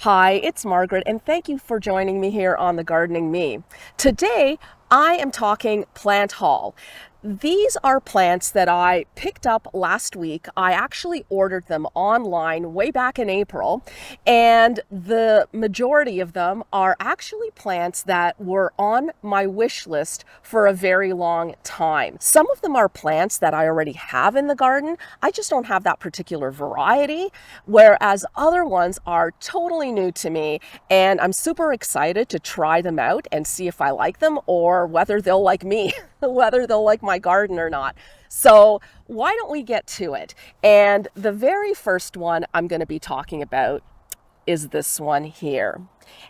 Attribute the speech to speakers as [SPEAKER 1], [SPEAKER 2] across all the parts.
[SPEAKER 1] Hi, it's Margaret, and thank you for joining me here on the Gardening Me. Today, I am talking plant haul. These are plants that I picked up last week. I actually ordered them online way back in April, and the majority of them are actually plants that were on my wish list for a very long time. Some of them are plants that I already have in the garden. I just don't have that particular variety, whereas other ones are totally new to me, and I'm super excited to try them out and see if I like them or whether they'll like me, whether they'll like my garden or not. So why don't we get to it? And the very first one I'm going to be talking about is this one here.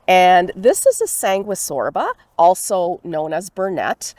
[SPEAKER 1] And this is a sanguisorba, also known as burnet.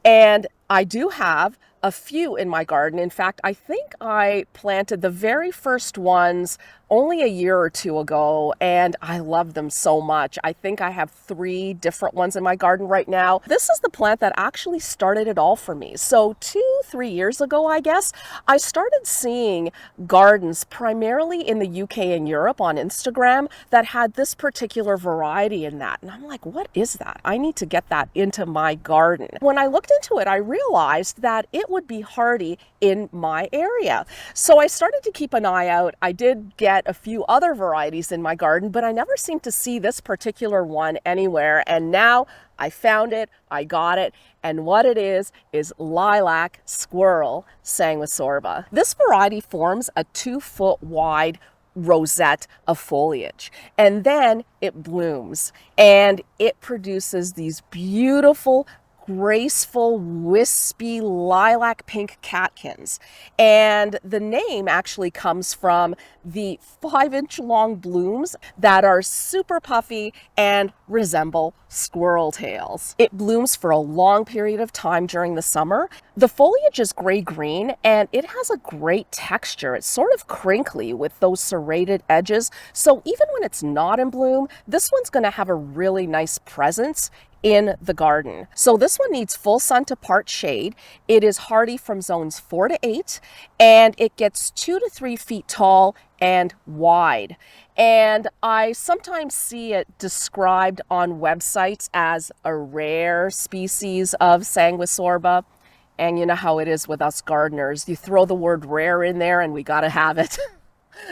[SPEAKER 1] And I do have a few in my garden. In fact, I think I planted the very first ones only a year or two ago, and I love them so much. I think I have 3 different ones in my garden right now. This is the plant that actually started it all for me. So 2-3 years ago, I guess, I started seeing gardens primarily in the UK and Europe on Instagram that had this particular variety in that. And I'm like, what is that? I need to get that into my garden. When I looked into it, I realized that it would be hardy in my area. So I started to keep an eye out. I did get a few other varieties in my garden, but I never seemed to see this particular one anywhere. And now I found it, I got it, and what it is lilac squirrel sanguisorba. This variety forms a 2-foot wide rosette of foliage, and then it blooms and it produces these beautiful, graceful, wispy lilac pink catkins. And the name actually comes from the 5-inch long blooms that are super puffy and resemble squirrel tails. It blooms for a long period of time during the summer. The foliage is gray-green and it has a great texture. It's sort of crinkly with those serrated edges. So even when it's not in bloom, this one's going to have a really nice presence in the garden. So this one needs full sun to part shade. It is hardy from zones 4 to 8, and it gets 2 to 3 feet tall and wide. And I sometimes see it described on websites as a rare species of sanguisorba. And you know how it is with us gardeners. You throw the word rare in there and we gotta have it.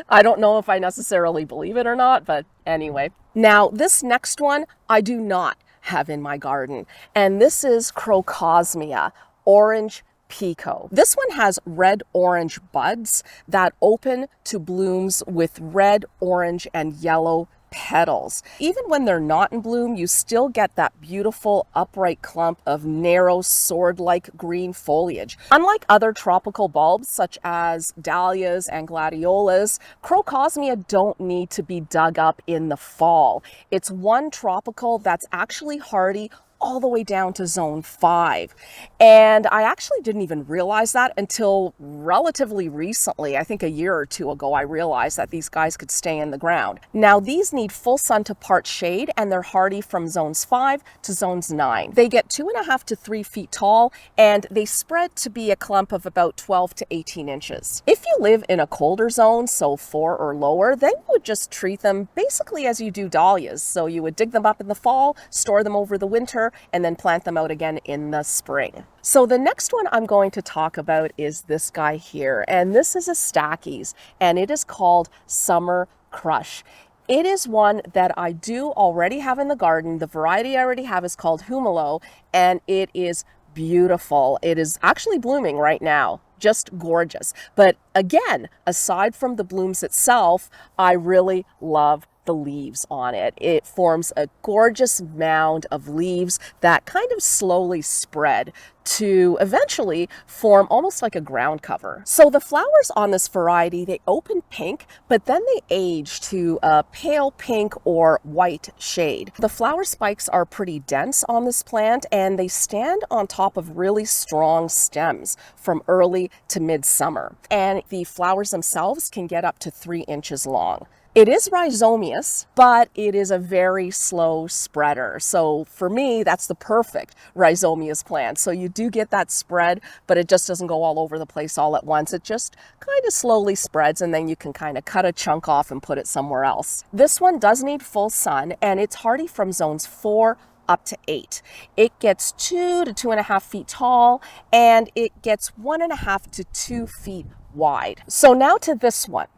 [SPEAKER 1] I don't know if I necessarily believe it or not, but anyway. Now, this next one, I do not have in my garden, and this is Crocosmia, orange pico. This one has red-orange buds that open to blooms with red, orange, and yellow petals. Even when they're not in bloom, you still get that beautiful upright clump of narrow sword-like green foliage. Unlike other tropical bulbs such as dahlias and gladiolas, Crocosmia don't need to be dug up in the fall. It's one tropical that's actually hardy all the way down to zone 5. And I actually didn't even realize that until relatively recently. I think a year or two ago, I realized that these guys could stay in the ground. Now, these need full sun to part shade, and they're hardy from zones 5 to zones 9. They get 2.5 to 3 feet tall, and they spread to be a clump of about 12 to 18 inches. If you live in a colder zone, so 4 or lower, then you would just treat them basically as you do dahlias. So you would dig them up in the fall, store them over the winter, and then plant them out again in the spring. So the next one I'm going to talk about is this guy here, and this is a Stachy's, and it is called Summer Crush. It is one that I do already have in the garden. The variety I already have is called Humalo, and it is beautiful. It is actually blooming right now. Just gorgeous. But again, aside from the blooms itself, I really love the leaves on it. It forms a gorgeous mound of leaves that kind of slowly spread to eventually form almost like a ground cover. So the flowers on this variety, they open pink, but then they age to a pale pink or white shade. The flower spikes are pretty dense on this plant, and they stand on top of really strong stems from early to midsummer. And the flowers themselves can get up to 3 inches long. It is rhizomious, but it is a very slow spreader. So for me, that's the perfect rhizomious plant. So you do get that spread, but it just doesn't go all over the place all at once. It just kind of slowly spreads, and then you can kind of cut a chunk off and put it somewhere else. This one does need full sun, and it's hardy from zones 4 up to 8. It gets 2 to 2.5 feet tall, and it gets 1.5 to 2 feet wide. So now to this one,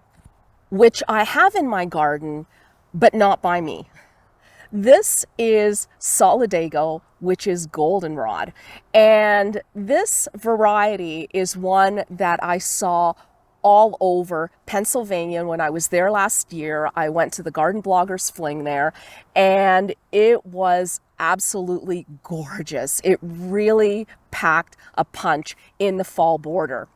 [SPEAKER 1] which I have in my garden, but not by me. This is Solidago, which is goldenrod. And this variety is one that I saw all over Pennsylvania when I was there last year. I went to the Garden Bloggers Fling there, and it was absolutely gorgeous. It really packed a punch in the fall border.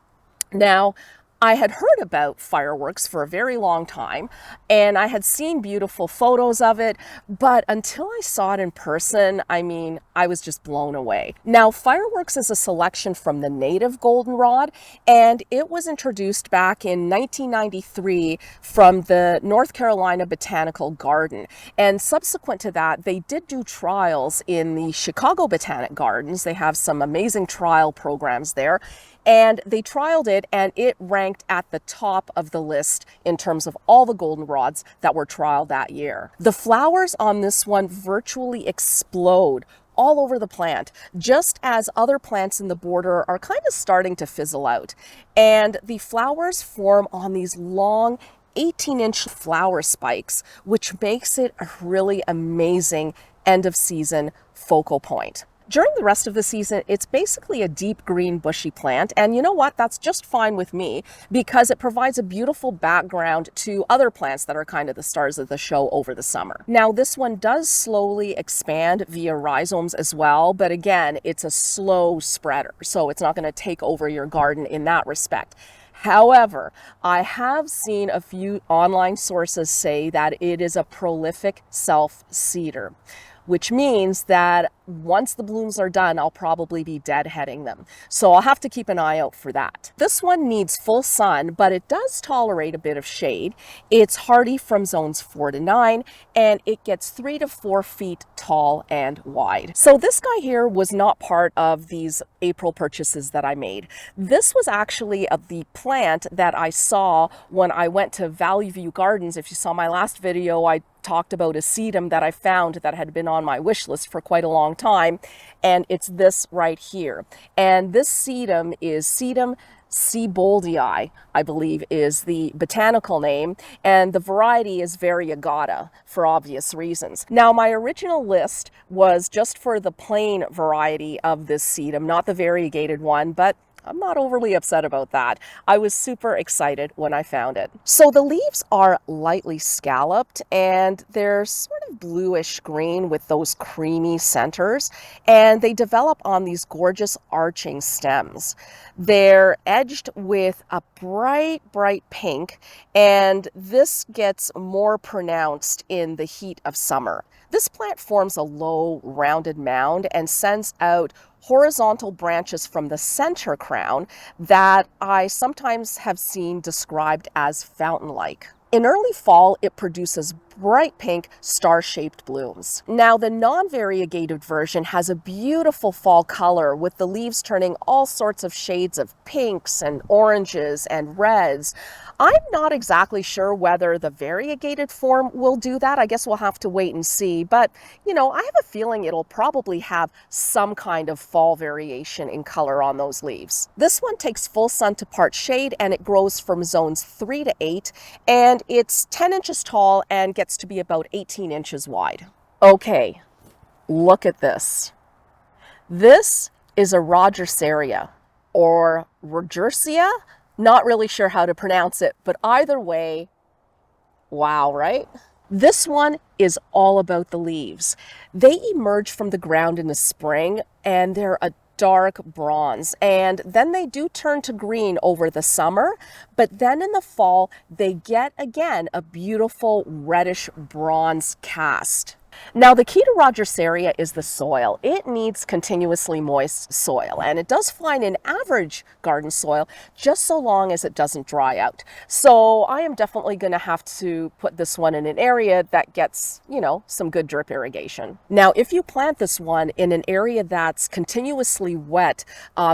[SPEAKER 1] Now, I had heard about fireworks for a very long time, and I had seen beautiful photos of it, but until I saw it in person, I mean, I was just blown away. Now, fireworks is a selection from the native goldenrod, and it was introduced back in 1993 from the North Carolina Botanical Garden. And subsequent to that, they did do trials in the Chicago Botanic Gardens. They have some amazing trial programs there. And they trialed it, and it ranked at the top of the list in terms of all the goldenrods that were trialed that year. The flowers on this one virtually explode all over the plant, just as other plants in the border are kind of starting to fizzle out. And the flowers form on these long 18-inch flower spikes, which makes it a really amazing end of season focal point. During the rest of the season, it's basically a deep green bushy plant, and you know what? That's just fine with me because it provides a beautiful background to other plants that are kind of the stars of the show over the summer. Now, this one does slowly expand via rhizomes as well, but again, it's a slow spreader, so it's not going to take over your garden in that respect. However, I have seen a few online sources say that it is a prolific self-seeder, which means that once the blooms are done, I'll probably be deadheading them. So I'll have to keep an eye out for that. This one needs full sun, but it does tolerate a bit of shade. It's hardy from zones 4 to 9, and it gets 3 to 4 feet tall and wide. So this guy here was not part of these April purchases that I made. This was actually the plant that I saw when I went to Valley View Gardens. If you saw my last video, I talked about a sedum that I found that had been on my wish list for quite a long time, and it's this right here. And this sedum is Sedum Sieboldii, I believe is the botanical name, and the variety is variegata for obvious reasons. Now, my original list was just for the plain variety of this sedum, not the variegated one, but I'm not overly upset about that. I was super excited when I found it. So the leaves are lightly scalloped, and they're sort of bluish green with those creamy centers, and they develop on these gorgeous arching stems. They're edged with a bright pink, and this gets more pronounced in the heat of summer. This plant forms a low, rounded mound and sends out horizontal branches from the center crown that I sometimes have seen described as fountain-like. In early fall, it produces bright pink star-shaped blooms. Now, the non-variegated version has a beautiful fall color with the leaves turning all sorts of shades of pinks and oranges and reds. I'm not exactly sure whether the variegated form will do that. I guess we'll have to wait and see, but you know, I have a feeling it'll probably have some kind of fall variation in color on those leaves. This one takes full sun to part shade, and it grows from zones 3 to 8, and it's 10 inches tall and gets to be about 18 inches wide. Okay, look at this. This is a Rogersaria, or Rogersia. Not really sure how to pronounce it, but either way, wow, right? This one is all about the leaves. They emerge from the ground in the spring, and they're a dark bronze, and then they do turn to green over the summer, but then in the fall they get again a beautiful reddish bronze cast. Now, the key to Rogersaria is the soil. It needs continuously moist soil, and it does fine in average garden soil just so long as it doesn't dry out. So I am definitely going to have to put this one in an area that gets, some good drip irrigation. Now, if you plant this one in an area that's continuously wet,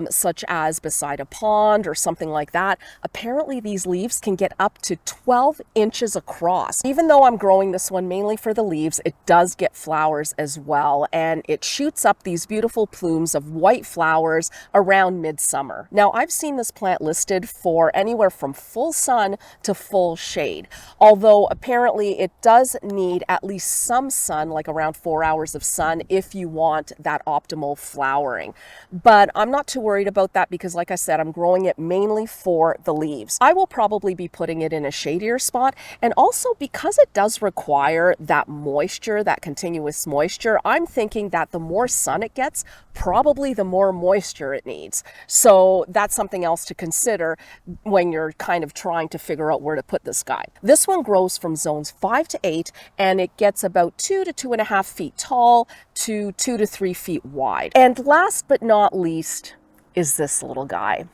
[SPEAKER 1] such as beside a pond or something like that, apparently these leaves can get up to 12 inches across. Even though I'm growing this one mainly for the leaves, it does get flowers as well, and it shoots up these beautiful plumes of white flowers around midsummer. Now, I've seen this plant listed for anywhere from full sun to full shade, although apparently it does need at least some sun, like around 4 hours of sun, if you want that optimal flowering. But I'm not too worried about that because, like I said, I'm growing it mainly for the leaves. I will probably be putting it in a shadier spot, and also because it does require that moisture, that continuous moisture, I'm thinking that the more sun it gets, probably the more moisture it needs. So that's something else to consider when you're kind of trying to figure out where to put this guy. This one grows from zones 5 to 8, and it gets about 2 to 2.5 feet tall to 2 to 3 feet wide. And last but not least is this little guy.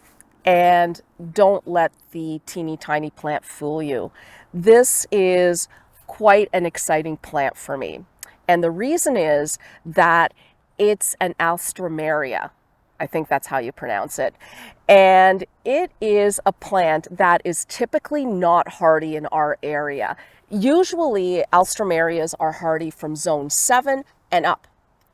[SPEAKER 1] And don't let the teeny tiny plant fool you. This is quite an exciting plant for me. And the reason is that it's an alstroemeria. I think that's how you pronounce it. And it is a plant that is typically not hardy in our area. Usually alstroemerias are hardy from zone 7 and up.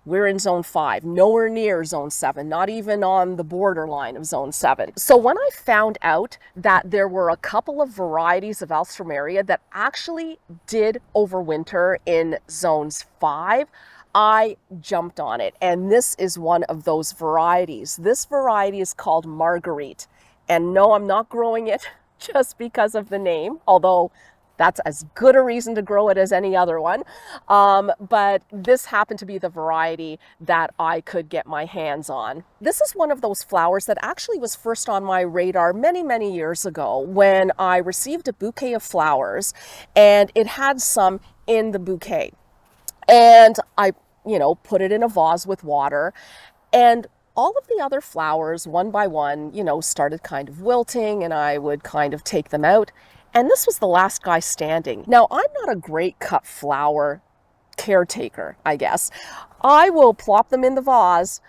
[SPEAKER 1] We're in zone 5, nowhere near zone 7, not even on the borderline of zone 7. So when I found out that there were a couple of varieties of alstroemeria that actually did overwinter in zones 5, I jumped on it. And this is one of those varieties. This variety is called Marguerite. And no, I'm not growing it just because of the name, although that's as good a reason to grow it as any other one. But this happened to be the variety that I could get my hands on. This is one of those flowers that actually was first on my radar many, many years ago when I received a bouquet of flowers, and it had some in the bouquet. And I, put it in a vase with water, and all of the other flowers, one by one, started kind of wilting, and I would kind of take them out. And this was the last guy standing. Now, I'm not a great cut flower caretaker, I guess. I will plop them in the vase.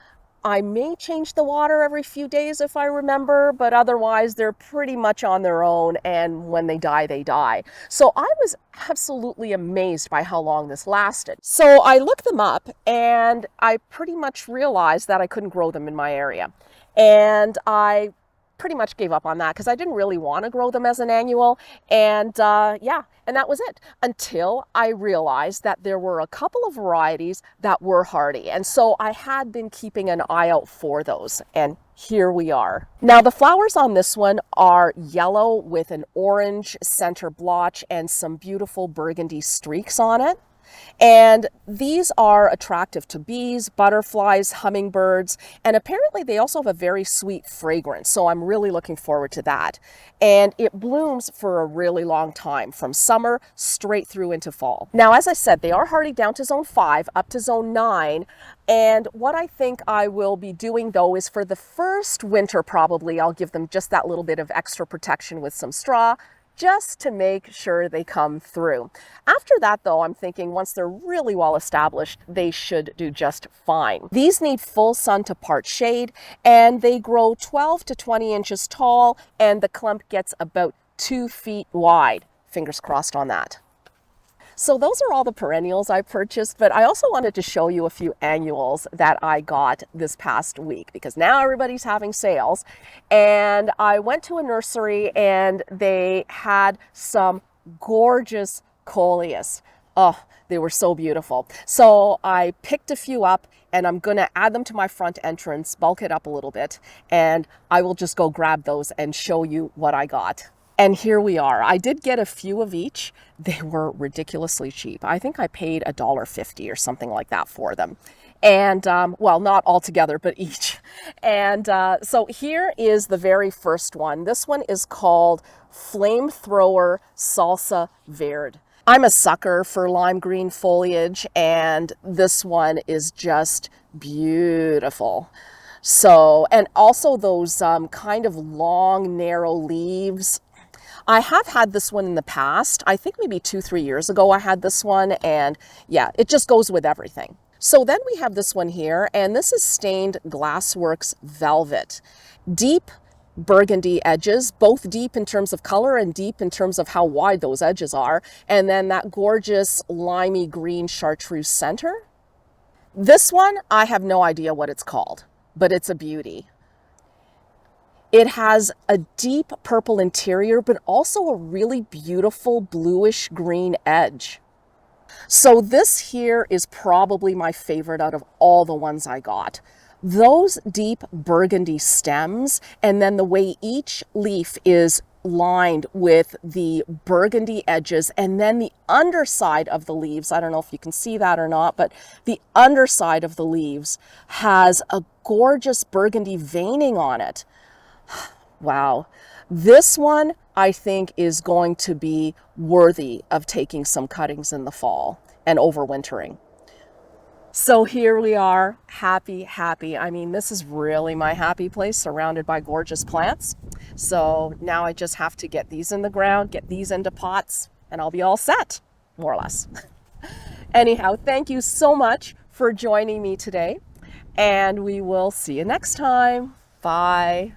[SPEAKER 1] I may change the water every few days if I remember, but otherwise they're pretty much on their own, and when they die, they die. So I was absolutely amazed by how long this lasted. So I looked them up, and I pretty much realized that I couldn't grow them in my area. And I pretty much gave up on that because I didn't really want to grow them as an annual. And and that was it, until I realized that there were a couple of varieties that were hardy. And so I had been keeping an eye out for those, and here we are. Now, the flowers on this one are yellow with an orange center blotch and some beautiful burgundy streaks on it. And these are attractive to bees, butterflies, hummingbirds, and apparently they also have a very sweet fragrance. So I'm really looking forward to that. And it blooms for a really long time, from summer straight through into fall. Now, as I said, they are hardy down to zone 5 up to zone 9. And what I think I will be doing, though, is for the first winter, probably I'll give them just that little bit of extra protection with some straw, just to make sure they come through. After that, though, I'm thinking once they're really well established, they should do just fine. These need full sun to part shade, and they grow 12 to 20 inches tall, and the clump gets about 2 feet wide. Fingers crossed on that. So those are all the perennials I purchased, but I also wanted to show you a few annuals that I got this past week, because now everybody's having sales. And I went to a nursery and they had some gorgeous coleus. Oh, they were so beautiful. So I picked a few up, and I'm gonna add them to my front entrance, bulk it up a little bit, and I will just go grab those and show you what I got. And here we are. I did get a few of each. They were ridiculously cheap. I think I paid $1.50 or something like that for them. And well, not all together, but each. And so here is the very first one. This one is called Flamethrower Salsa Verde. I'm a sucker for lime green foliage, and this one is just beautiful. So, and also those kind of long, narrow leaves. I have had this one in the past. I think maybe 2, 3 years ago I had this one, and yeah, it just goes with everything. So then we have this one here, and this is stained glassworks velvet. Deep burgundy edges, both deep in terms of color and deep in terms of how wide those edges are. And then that gorgeous limey green chartreuse center. This one, I have no idea what it's called, but it's a beauty. It has a deep purple interior, but also a really beautiful bluish green edge. So this here is probably my favorite out of all the ones I got. Those deep burgundy stems, and then the way each leaf is lined with the burgundy edges, and then the underside of the leaves, I don't know if you can see that or not, but the underside of the leaves has a gorgeous burgundy veining on it. Wow. This one, I think, is going to be worthy of taking some cuttings in the fall and overwintering. So here we are, happy, happy. I mean, this is really my happy place, surrounded by gorgeous plants. So now I just have to get these in the ground, get these into pots, and I'll be all set, more or less. Anyhow, thank you so much for joining me today, and we will see you next time. Bye.